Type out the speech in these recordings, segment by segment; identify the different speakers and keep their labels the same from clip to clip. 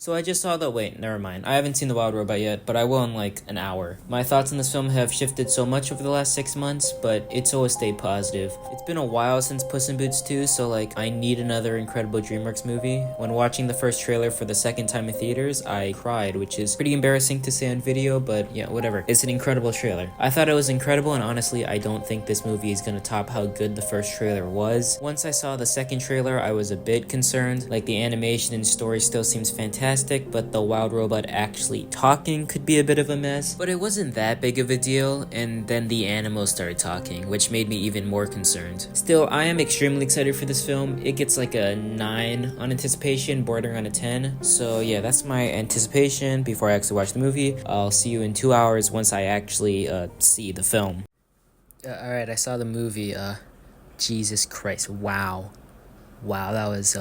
Speaker 1: So I just saw the wait, never mind. I haven't seen The Wild Robot yet, but I will in like an hour. My thoughts on this film have shifted so much over the last 6 months, but it's always stayed positive. It's been a while since Puss in Boots 2, so like I need another incredible DreamWorks movie. When watching the first trailer for the second time in theaters, I cried, which is pretty embarrassing to say on video, but yeah, whatever. It's an incredible trailer. I thought it was incredible, and honestly, I don't think this movie is gonna top how good the first trailer was. Once I saw the second trailer, I was a bit concerned. Like the animation and story still seems fantastic, but the Wild Robot actually talking could be a bit of a mess. But it wasn't that big of a deal, and then the animals started talking, which made me even more concerned. Still, I am extremely excited for this film. It gets like a 9 on anticipation, bordering on a 10. So yeah, that's my anticipation before I actually watch the movie. I'll see you in 2 hours once I actually see the film. Alright, I saw the movie. Jesus Christ, wow, that was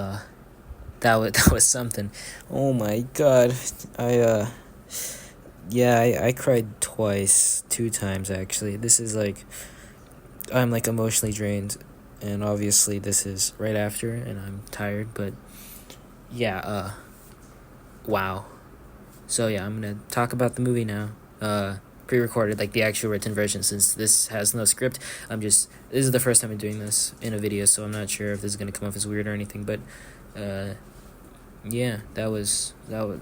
Speaker 1: that was something. Oh my god. I cried twice, 2 times actually. This is like, I'm like emotionally drained, and obviously this is right after, and I'm tired, but yeah, wow. So yeah, I'm gonna talk about the movie now. Pre-recorded, like the actual written version, since this has no script. This is the first time I'm doing this in a video, so I'm not sure if this is gonna come off as weird or anything, but yeah, that was oh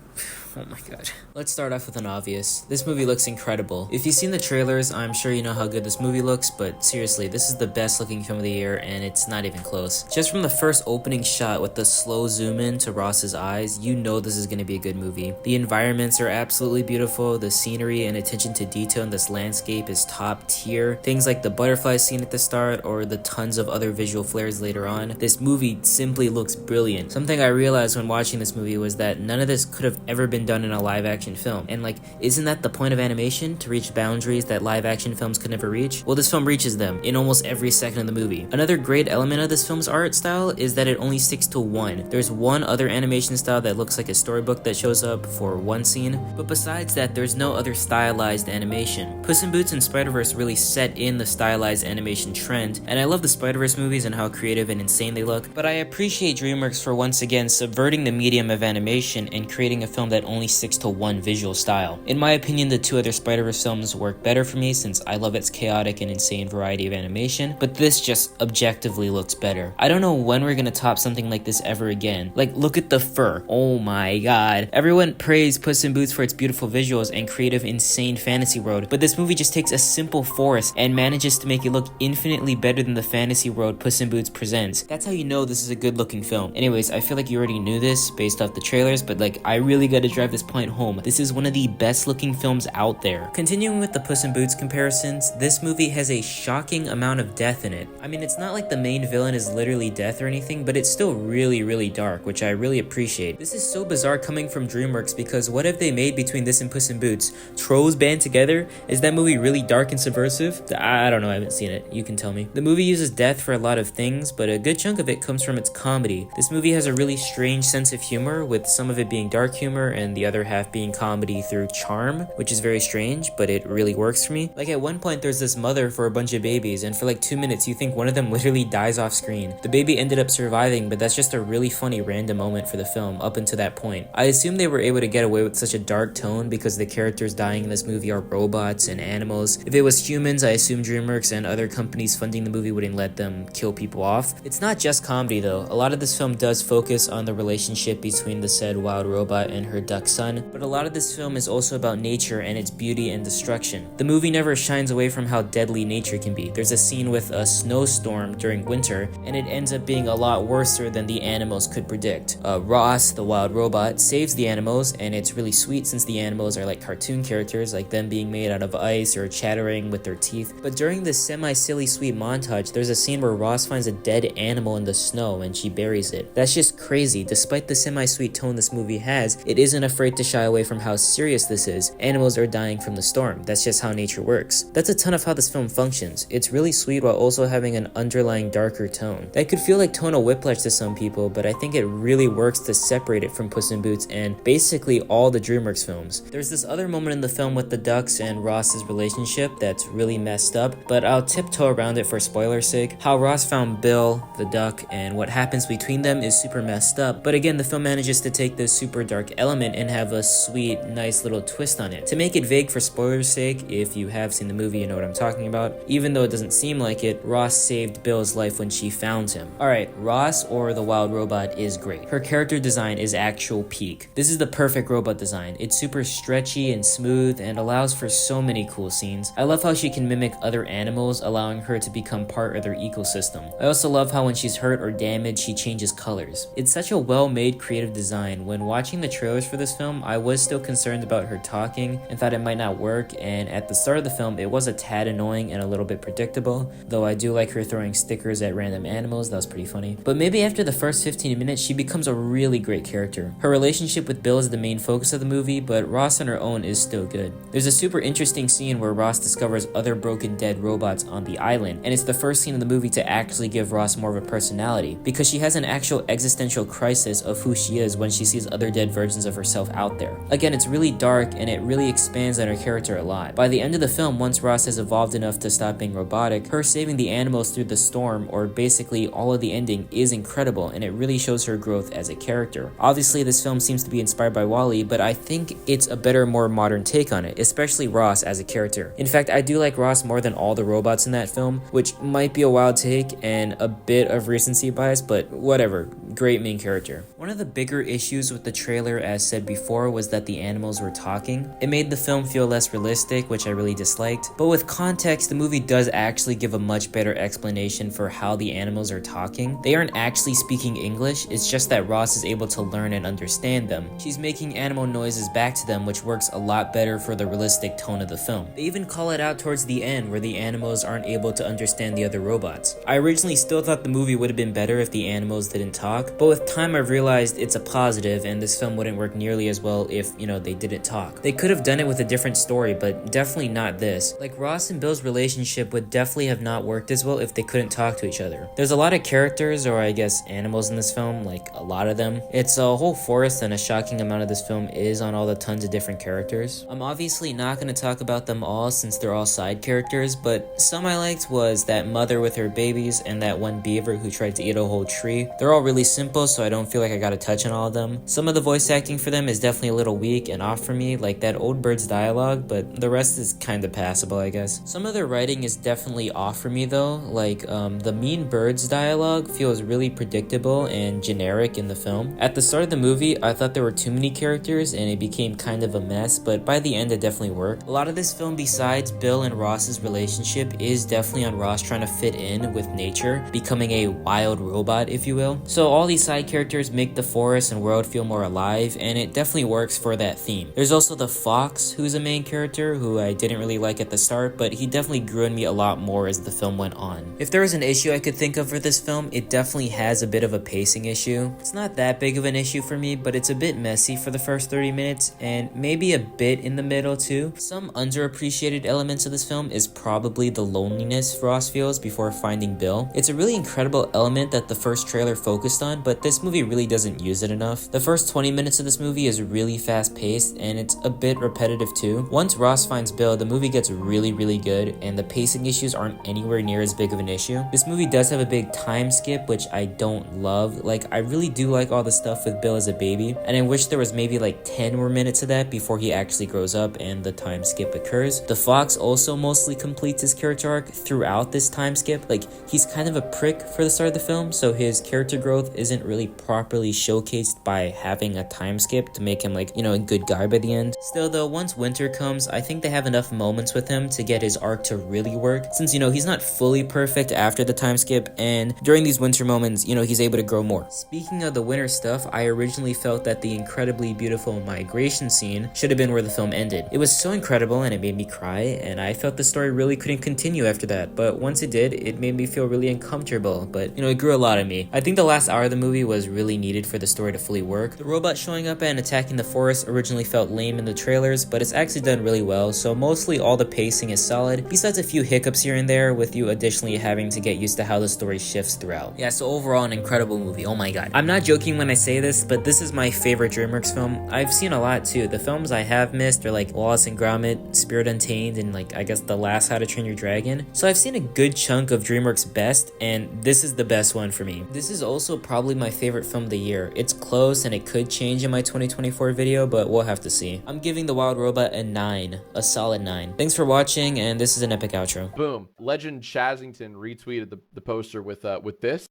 Speaker 1: my god. Let's start off with an obvious. This movie looks incredible. If you've seen the trailers, I'm sure you know how good this movie looks, but seriously, this is the best looking film of the year, and it's not even close. Just from the first opening shot with the slow zoom in to Ross's eyes, you know this is gonna be a good movie. The environments are absolutely beautiful, the scenery and attention to detail in this landscape is top tier. Things like the butterfly scene at the start, or the tons of other visual flares later on. This movie simply looks brilliant. Something I realized when watching this movie was that none of this could have ever been done in a live action film. And like, isn't that the point of animation? To reach boundaries that live action films could never reach? Well, this film reaches them in almost every second of the movie. Another great element of this film's art style is that it only sticks to one. There's one other animation style that looks like a storybook that shows up for one scene, but besides that, there's no other stylized animation. Puss in Boots and Spider-Verse really set in the stylized animation trend, and I love the Spider-Verse movies and how creative and insane they look, but I appreciate DreamWorks for once again subverting the medium of animation and creating a film that only sticks to one visual style. In my opinion, the 2 other Spider-Verse films work better for me since I love its chaotic and insane variety of animation, but this just objectively looks better. I don't know when we're gonna top something like this ever again. Like, look at the fur. Oh my god. Everyone praised Puss in Boots for its beautiful visuals and creative, insane fantasy world, but this movie just takes a simple forest and manages to make it look infinitely better than the fantasy world Puss in Boots presents. That's how you know this is a good looking film. Anyways, I feel like you already knew this based off the trailers, but like, I really gotta drive this point home. This is one of the best looking films out there. Continuing with the Puss in Boots comparisons, this movie has a shocking amount of death in it. I mean, it's not like the main villain is literally death or anything, but it's still really dark, which I really appreciate. This is so bizarre coming from DreamWorks, because what have they made between this and Puss in Boots? Trolls band together? Is that movie really dark and subversive? I don't know, I haven't seen it. You can tell me. The movie uses death for a lot of things, but a good chunk of it comes from its comedy. This movie has a really strange sense of humor, with some of it being dark humor and the other half being comedy through charm, which is very strange, but it really works for me. Like, at one point there's this mother for a bunch of babies, and for like 2 minutes you think one of them literally dies off screen. The baby ended up surviving, but that's just a really funny random moment for the film up until that point. I assume they were able to get away with such a dark tone because the characters dying in this movie are robots and animals. If it was humans, I assume DreamWorks and other companies funding the movie wouldn't let them kill people off. It's not just comedy though. A lot of this film does focus on the relationship between the said wild robot and her duck son, but a lot of this film is also about nature and its beauty and destruction. The movie never shines away from how deadly nature can be. There's a scene with a snowstorm during winter, and it ends up being a lot worse than the animals could predict. Ross, the wild robot, saves the animals, and it's really sweet since the animals are like cartoon characters, like them being made out of ice or chattering with their teeth. But during this semi-silly sweet montage, there's a scene where Ross finds a dead animal in the snow and she buries it. That's just crazy. Despite the semi-sweet tone this movie has, it isn't afraid to shy away from how serious this is. Animals are dying from the storm. That's just how nature works. That's a ton of how this film functions. It's really sweet while also having an underlying darker tone. That could feel like tonal whiplash to some people, but I think it really works to separate it from Puss in Boots and basically all the DreamWorks films. There's this other moment in the film with the ducks and Ross's relationship that's really messed up, but I'll tiptoe around it for spoiler's sake. How Ross found Bill, the duck, and what happens between them is super messed up, but again, the film manages to take this super dark element and have a sweet, nice little twist on it. To make it vague for spoiler's sake, if you have seen the movie, you know what I'm talking about. Even though it doesn't seem like it, Ross saved Bill's life when she found him. Alright, Ross, or the wild robot, is great. Her character design is actual peak. This is the perfect robot design. It's super stretchy and smooth and allows for so many cool scenes. I love how she can mimic other animals, allowing her to become part of their ecosystem. I also love how when she's hurt or damaged, she changes colors. It's such a well-made creative design. When watching the trailers for this film, I was still concerned about her talking and thought it might not work, and at the start of the film, it was a tad annoying and a little bit predictable, though I do like her throwing stickers at random animals. That was pretty funny. But maybe after the first 15 minutes, she becomes a really great character. Her relationship with Bill is the main focus of the movie, but Ross on her own is still good. There's a super interesting scene where Ross discovers other broken dead robots on the island, and it's the first scene in the movie to actually give Ross more of a personality, because she has an actual existential crisis of who she is when she sees other dead versions of herself out there. Again, it's really dark, and it really expands on her character a lot. By the end of the film, once Ross has evolved enough to stop being robotic, her saving the animals through the storm, or basically all of the ending, is incredible, and it really shows her growth as a character. Obviously, this film seems to be inspired by WALL-E, but I think it's a better, more modern take on it, especially Ross as a character. In fact, I do like Ross more than all the robots in that film, which might be a wild take and a bit of recency bias, but whatever. Great main character. One of the bigger issues with the trailer, as said before, was that the animals were talking. It made the film feel less realistic, which I really disliked, but with context, the movie does actually give a much better explanation for how the animals are talking. They aren't actually speaking English, it's just that Ross is able to learn and understand them. She's making animal noises back to them, which works a lot better for the realistic tone of the film. They even call it out towards the end, where the animals aren't able to understand the other robots. I originally still thought the movie would have been better if the animals didn't talk, but with time I've realized it's a positive, and this film wouldn't work nearly as well if, they didn't talk. They could have done it with a different story, but definitely not this. Like, Ross and Bill's relationship would definitely have not worked as well if they couldn't talk to each other. There's a lot of characters, or I guess animals in this film, like a lot of them. It's a whole forest, and a shocking amount of this film is on all the tons of different characters. I'm obviously not going to talk about them all since they're all side characters, but some I liked was that mother with her babies and that one beaver who tried to eat a whole tree. They're all really simple, so I don't feel like I gotta touch on all of them. Some of the voice acting for them is definitely a little weak and off for me, like that old bird's dialogue, but the rest is kinda passable, I guess. Some of their writing is definitely off for me though, like the mean birds dialogue feels really predictable and generic in the film. At the start of the movie, I thought there were too many characters and it became kind of a mess, but by the end it definitely worked. A lot of this film, besides Bill and Ross's relationship, is definitely on Ross trying to fit in with nature, becoming a wild robot, if you will. So all these side characters make the forest and world feel more alive, and it definitely works for that theme. There's also the fox, who's a main character, who I didn't really like at the start, but he definitely grew on me a lot more as the film went on. If there was an issue I could think of for this film, it definitely has a bit of a pacing issue. It's not that big of an issue for me, but it's a bit messy for the first 30 minutes, and maybe a bit in the middle too. Some underappreciated elements of this film is probably the loneliness Ross feels before finding Bill. It's a really incredible element that the first trailer focused on, but this movie really doesn't use it enough. The first 20 minutes of this movie is really fast paced, and it's a bit repetitive too. Once Ross finds Bill, the movie gets really good, and the pacing issues aren't anywhere near as big of an issue. This movie does have a big time skip, which I don't love. Like, I really do like all the stuff with Bill as a baby, and I wish there was maybe like 10 more minutes of that before he actually grows up and the time skip occurs. The fox also mostly completes his character arc throughout this time skip. Like, he's kind of a prick for the start of the film, so his character growth isn't really properly showcased by having a time skip to make him like, a good guy by the end. Still though, once winter comes, I think they have enough moments with him to get his arc to really work, since he's not fully perfect after the time skip, and during these winter moments, he's able to grow more. Speaking of the winter stuff, I originally felt that the incredibly beautiful migration scene should have been where the film ended. It was so incredible and it made me cry, and I felt the story really couldn't continue after that, but once it did, it made me feel really uncomfortable, but it grew a lot on me. I think the last hour of the movie was really needed for the story to fully work. The robot showing up at Spider-Man attacking the forest originally felt lame in the trailers, but it's actually done really well, so mostly all the pacing is solid, besides a few hiccups here and there, with you additionally having to get used to how the story shifts throughout. Yeah, so overall an incredible movie, oh my god. I'm not joking when I say this, but this is my favorite DreamWorks film. I've seen a lot too. The films I have missed are like Wallace and Gromit, Spirit Untamed, and like I guess the last How to Train Your Dragon. So I've seen a good chunk of DreamWorks' best, and this is the best one for me. This is also probably my favorite film of the year. It's close and it could change in my 2024 video, but we'll have to see. I'm giving The Wild Robot a 9, a solid 9. Thanks for watching, and this is an epic outro.
Speaker 2: Boom. Legend Chazington retweeted the poster with this.